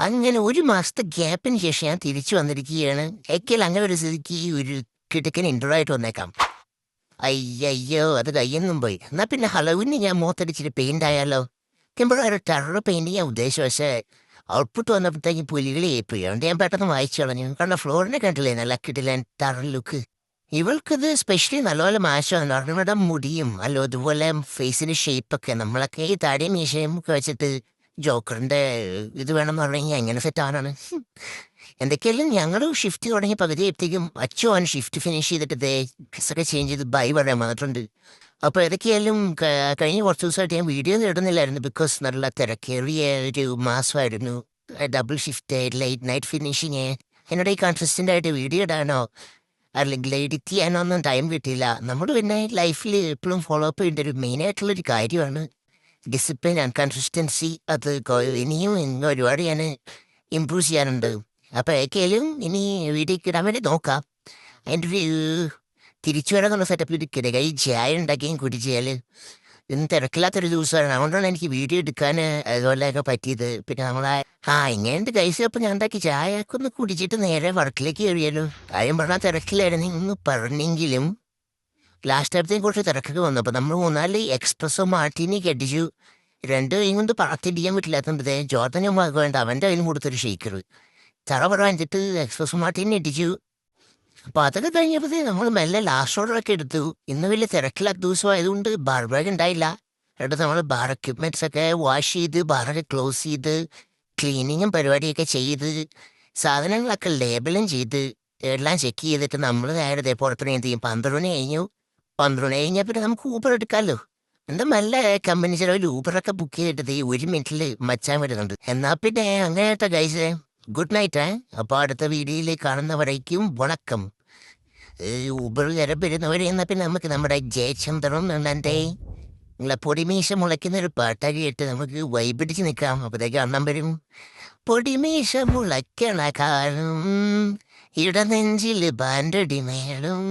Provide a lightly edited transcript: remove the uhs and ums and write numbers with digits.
അങ്ങനെ ഒരു മാസത്തെ ഗ്യാപ്പിന് ശേഷം ഞാൻ തിരിച്ചു വന്നിരിക്കുകയാണ്. എങ്കിൽ അങ്ങനെ ഒരു സ്ഥിതിക്ക് ഒരു കിടുക്കൻ ഇൻട്രോ ആയിട്ട് വന്നേക്കാം. അയ്യയ്യോ അത് കയ്യൊന്നും പോയി. എന്നാ പിന്നെ ഹലോവിന് ഞാൻ മുഖത്തടിച്ചിട്ട് പെയിന്റ് ആയാലോ? ഒരു ടെറർ പെയിന്റ് ഞാൻ ഉദ്ദേശിച്ചു, പക്ഷേ ഔട്ട്പുട്ട് വന്നപ്പോഴത്തേക്ക് പുലികളെ ഏൽപ്പിക്കും. അതുകൊണ്ട് ഞാൻ പെട്ടെന്ന് വായിച്ചു കളഞ്ഞു. കാരണം ഫ്ലോറിനെ കണ്ടില്ലേ നല്ല കിട്ടില്ല ടെറർ ലുക്ക്. ഇവൾക്കിത് സ്പെഷ്യലി നല്ലപോലെ മാറ്റമാണ്. അവരുടെ മുടിയും അല്ലോ അതുപോലെ ഫേസിന്റെ ഷേപ്പൊക്കെ നമ്മളൊക്കെ ഈ താടിയും മീശയും ഒക്കെ വെച്ചിട്ട് ജോക്കറിന്റെ ഇത് വേണമെന്ന് പറഞ്ഞു കഴിഞ്ഞാൽ എങ്ങനെ സെറ്റ് ആവാനാണ്. എന്തൊക്കെയായാലും ഞങ്ങൾ ഷിഫ്റ്റ് തുടങ്ങി പകുതി എത്തിക്കും അച്ചു അവൻ ഷിഫ്റ്റ് ഫിനിഷ് ചെയ്തിട്ട് ഡ്രസ്സൊക്കെ ചേഞ്ച് ചെയ്ത് ബൈ പറയാൻ വന്നിട്ടുണ്ട്. അപ്പോൾ ഏതൊക്കെയായാലും കഴിഞ്ഞ കുറച്ച് ദിവസമായിട്ട് ഞാൻ വീഡിയോ ഇടുന്നില്ലായിരുന്നു. ബിക്കോസ് നല്ല തിരക്കേറിയ ഒരു മാസമായിരുന്നു. Double shift late night finishing. എന്നോട് ഈ കൺസിസ്റ്റൻ്റ് ആയിട്ട് വീഡിയോ ഇടാനോ അല്ലെങ്കിൽ എഡിറ്റ് ചെയ്യാനോ ഒന്നും ടൈം കിട്ടിയില്ല. നമ്മൾ പിന്നെ ലൈഫിൽ എപ്പോഴും ഫോളോ അപ്പ് ചെയ്യേണ്ട ഒരു മെയിനായിട്ടുള്ളൊരു കാര്യമാണ് ഡിസിപ്ലിൻ ആൻഡ് കൺസിസ്റ്റൻസി. അത് ഇനിയും ഒരുപാട് ഞാൻ ഇമ്പ്രൂവ് ചെയ്യാനുണ്ട്. അപ്പോൾ ഏക്കെങ്കിലും ഇനി വീഡിയോക്ക് ഇടാൻ വേണ്ടി നോക്കാം. അതിൻ്റെ ഒരു തിരിച്ചു വരാനുള്ള സെറ്റപ്പിൽ ഇരിക്കട്ടെ. കൈ ചായ ഉണ്ടാക്കിയും കുടിച്ചാൽ ഇന്ന് തിരക്കില്ലാത്തൊരു ദിവസമാണ്. അതുകൊണ്ടാണ് എനിക്ക് വീഡിയോ എടുക്കാൻ അതുപോലെയൊക്കെ പറ്റിയത്. പിന്നെ നമ്മളെ ഇങ്ങനത്തെ കൈസ് അപ്പം ഞാൻ ഉണ്ടാക്കി ചായയൊക്കെ ഒന്ന് കുടിച്ചിട്ട് നേരെ വർക്കിലേക്ക് കയറിയാലോ. കാര്യം പറഞ്ഞാൽ തിരക്കിലായിരുന്നു ഇന്ന് പറഞ്ഞെങ്കിലും ലാസ്റ്റ് ടൈമത്തേയും കുറച്ച് തിരക്കൊക്കെ വന്നു. അപ്പോൾ നമ്മൾ മൂന്നാല് എക്സ്പ്രസ്സോ മാർട്ടിനിയൊക്കെ അടിച്ചു. രണ്ട് കൈ കൊണ്ട് പറത്തിടിക്കാൻ പറ്റില്ലാത്തത് ജോർദൻ വേണ്ട അവൻ്റെ കയ്യിലും കൊടുത്തൊരു ഷെയ്ക്കർ തറ പറഞ്ഞിട്ട് എക്സ്പ്രസ് മാർട്ടിനെ ഇടിച്ചു. അപ്പോൾ അതൊക്കെ കഴിഞ്ഞപ്പോഴത്തേ നമ്മൾ മെല്ലെ ലാസ്റ്റ് ഓർഡറൊക്കെ എടുത്തു. ഇന്ന് വലിയ തിരക്കില്ലാത്ത ദിവസമായതുകൊണ്ട് ബാർ ബാഗ് ഉണ്ടായില്ല. എന്നിട്ട് നമ്മൾ ബാർ എക്യുപ്മെൻറ്റ്സ് ഒക്കെ വാഷ് ചെയ്ത് ബാറൊക്കെ ക്ലോസ് ചെയ്ത് ക്ലീനിങ്ങും പരിപാടിയൊക്കെ ചെയ്ത് സാധനങ്ങളൊക്കെ ലേബലും ചെയ്ത് എല്ലാം ചെക്ക് ചെയ്തിട്ട് നമ്മൾ നേരത്തെ പുറത്തുനിന്ന് എന്ത് ചെയ്യും 12 മണി കഴിഞ്ഞു. 12 മണി കഴിഞ്ഞാൽ പിന്നെ നമുക്ക് ഊബർ എടുക്കാമല്ലോ. എന്താ നല്ല കമ്പനി ചിലവിൽ ഊബറൊക്കെ ബുക്ക് ചെയ്തിട്ട് 1 മിനിറ്റിൽ മച്ചാൻ വരുന്നുണ്ട്. എന്നാൽ പിന്നെ അങ്ങനെയായിട്ടാ ഗൈസ്. Good night. അപ്പോൾ അടുത്ത വീഡിയോയിൽ കാണുന്നവരേക്കും വണക്കം. ഊബർ വരുന്നവരെ എന്നാൽ പിന്നെ നമുക്ക് നമ്മുടെ ജയചന്ദ്രൻ എന്നെ നിങ്ങളെ പൊടിമീശ മുളയ്ക്കുന്നൊരു പാട്ടാക്കി ഇട്ട് നമുക്ക് വൈപിടിച്ച് നിൽക്കാം. അപ്പോഴത്തേക്ക് അണ്ണം വരും. പൊടിമീശ മുളയ്ക്കണ കാലം ഇടനെഞ്ചിൽ ബാൻഡടി മേളും.